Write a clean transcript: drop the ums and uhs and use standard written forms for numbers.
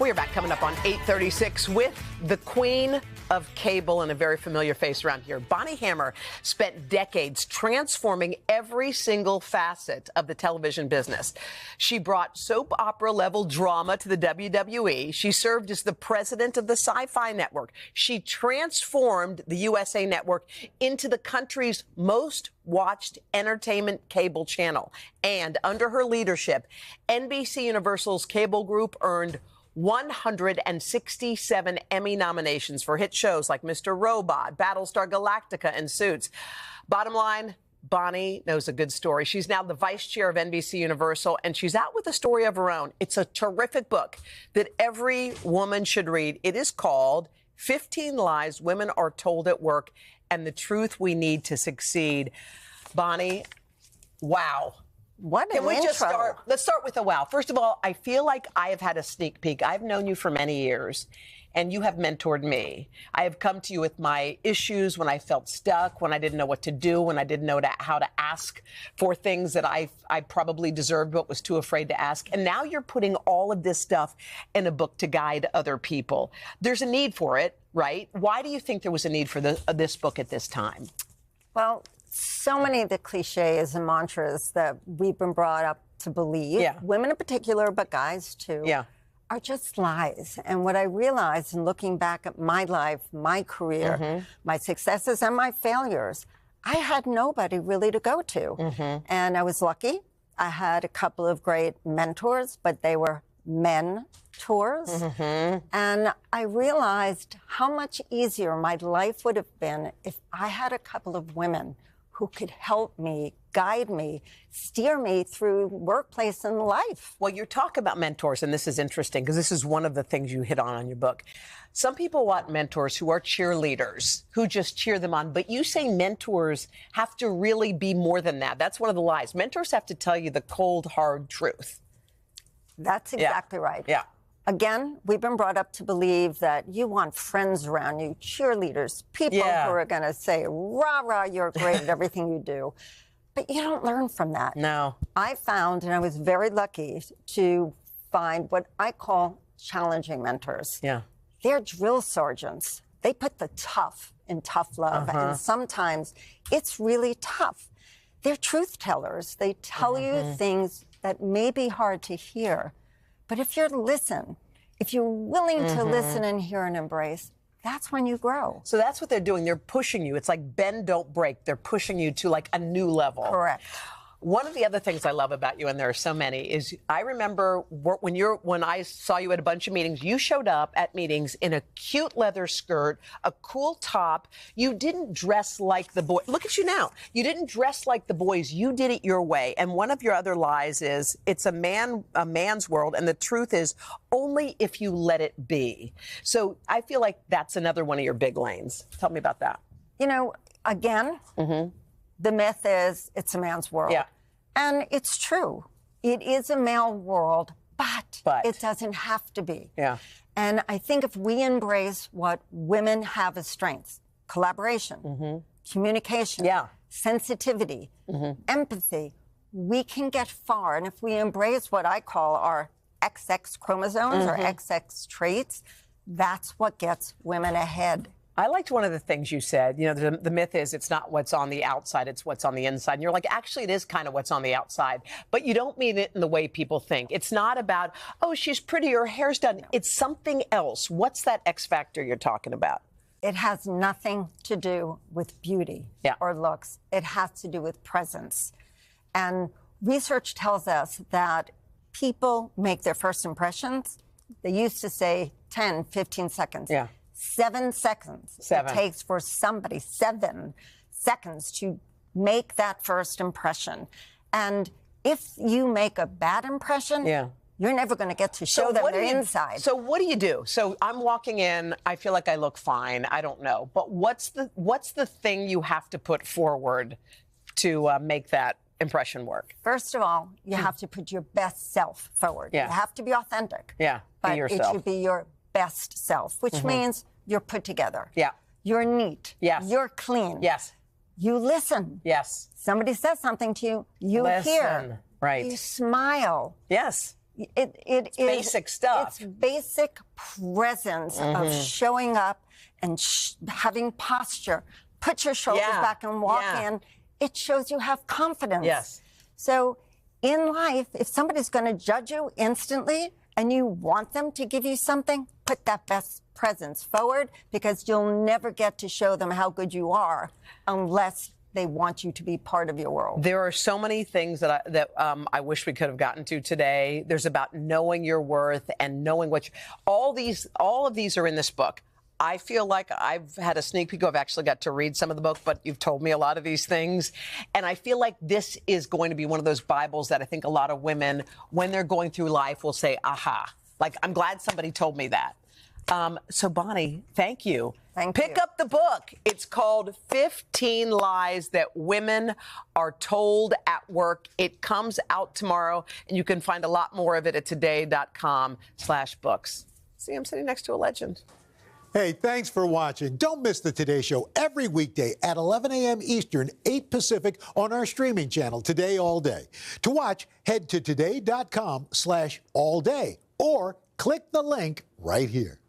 We are back coming up on 8:36 with the queen of cable and a very familiar face around here. Bonnie Hammer spent decades transforming every single facet of the television business. She brought soap opera level drama to the WWE. She served as the president of the Sci-Fi Network. She transformed the USA Network into the country's most watched entertainment cable channel. And under her leadership, NBCUniversal's cable group earned 167 Emmy nominations for hit shows like Mr. Robot, Battlestar Galactica, and Suits. Bottom line, Bonnie knows a good story. She's now the vice chair of NBCUniversal, and she's out with a story of her own. It's a terrific book that every woman should read. It is called 15 Lies Women Are Told at Work and the Truth We Need to Succeed. Bonnie, wow. What an Can we intro. just start? Let's start with a wow. First of all, I feel like I have had a sneak peek. I've known you for many years, and you have mentored me. I have come to you with my issues when I felt stuck, when I didn't know what to do, when I didn't know how to ask for things that I probably deserved but was too afraid to ask. And now you're putting all of this stuff in a book to guide other people. There's a need for it, right? Why do you think there was a need for this book at this time? Well, so many of the cliches and mantras that we've been brought up to believe, women in particular, but guys too, are just lies. And what I realized in looking back at my life, my career, my successes and my failures, I had nobody really to go to. And I was lucky. I had a couple of great mentors, but they were mentors. And I realized how much easier my life would have been if I had a couple of women who could help me, guide me, steer me through workplace and life. Well, you talk about mentors, and this is interesting because this is one of the things you hit on your book. Some people want mentors who are cheerleaders, who just cheer them on. But you say mentors have to really be more than that. That's one of the lies. Mentors have to tell you the cold, hard truth. That's exactly right. Yeah. Again, we've been brought up to believe that you want friends around you, cheerleaders, people who are going to say, rah, rah, you're great at everything you do. But you don't learn from that. No. I found, and I was very lucky to find what I call challenging mentors. Yeah. They're drill sergeants. They put the tough in tough love. And sometimes it's really tough. They're truth tellers. They tell you things that may be hard to hear. But if you're willing to listen and hear and embrace, that's when you grow. So that's what they're doing. They're pushing you. It's like bend, don't break. They're pushing you to like a new level. Correct. One of the other things I love about you, and there are so many, is I remember when I saw you at a bunch of meetings, you showed up at meetings in a cute leather skirt, a cool top. You didn't dress like the boy. Look at you now. You didn't dress like the boys. You did it your way. And one of your other lies is it's a man's world, and the truth is only if you let it be. So I feel like that's another one of your big lanes. Tell me about that. You know, again, the myth is it's a man's world. Yeah. And it's true. It is a male world, but it doesn't have to be. Yeah. And I think if we embrace what women have as strengths, collaboration, communication, sensitivity, empathy, we can get far. And if we embrace what I call our XX chromosomes or XX traits, that's what gets women ahead. I liked one of the things you said. You know, the myth is it's not what's on the outside, it's what's on the inside. And you're like, actually, it is kind of what's on the outside. But you don't mean it in the way people think. It's not about, oh, she's pretty, her hair's done. No. It's something else. What's that X factor you're talking about? It has nothing to do with beauty or looks. It has to do with presence. And research tells us that people make their first impressions. They used to say 10, 15 seconds. 7 seconds it takes for somebody, 7 seconds to make that first impression. And if you make a bad impression, you're never going to get to show them their inside. So what do you do? So I'm walking in, I feel like I look fine, I don't know. But what's the thing you have to put forward to make that impression work? First of all, you have to put your best self forward. You have to be authentic. Be yourself. It should be your best self, which means you're put together. You're neat. You're clean. You listen. Somebody says something to you, you hear. Right. You smile. It's basic stuff. It's basic presence of showing up and having posture. Put your shoulders back and walk in. It shows you have confidence. Yes. So in life, if somebody's going to judge you instantly and you want them to give you something, put that best presence forward, because you'll never get to show them how good you are unless they want you to be part of your world. There are so many things that I wish we could have gotten to today. There's about knowing your worth and knowing what all of these are in this book. I feel like I've had a sneak peek. I've actually got to read some of the book, but you've told me a lot of these things. And I feel like this is going to be one of those Bibles that I think a lot of women, when they're going through life, will say, aha. Like, I'm glad somebody told me that. So, Bonnie, thank you. Pick up the book. It's called 15 Lies That Women Are Told at Work. It comes out tomorrow, and you can find a lot more of it at today.com/books. See, I'm sitting next to a legend. Hey, thanks for watching. Don't miss the Today Show every weekday at 11 a.m. Eastern, 8 Pacific on our streaming channel, Today All Day. To watch, head to today.com/allday or click the link right here.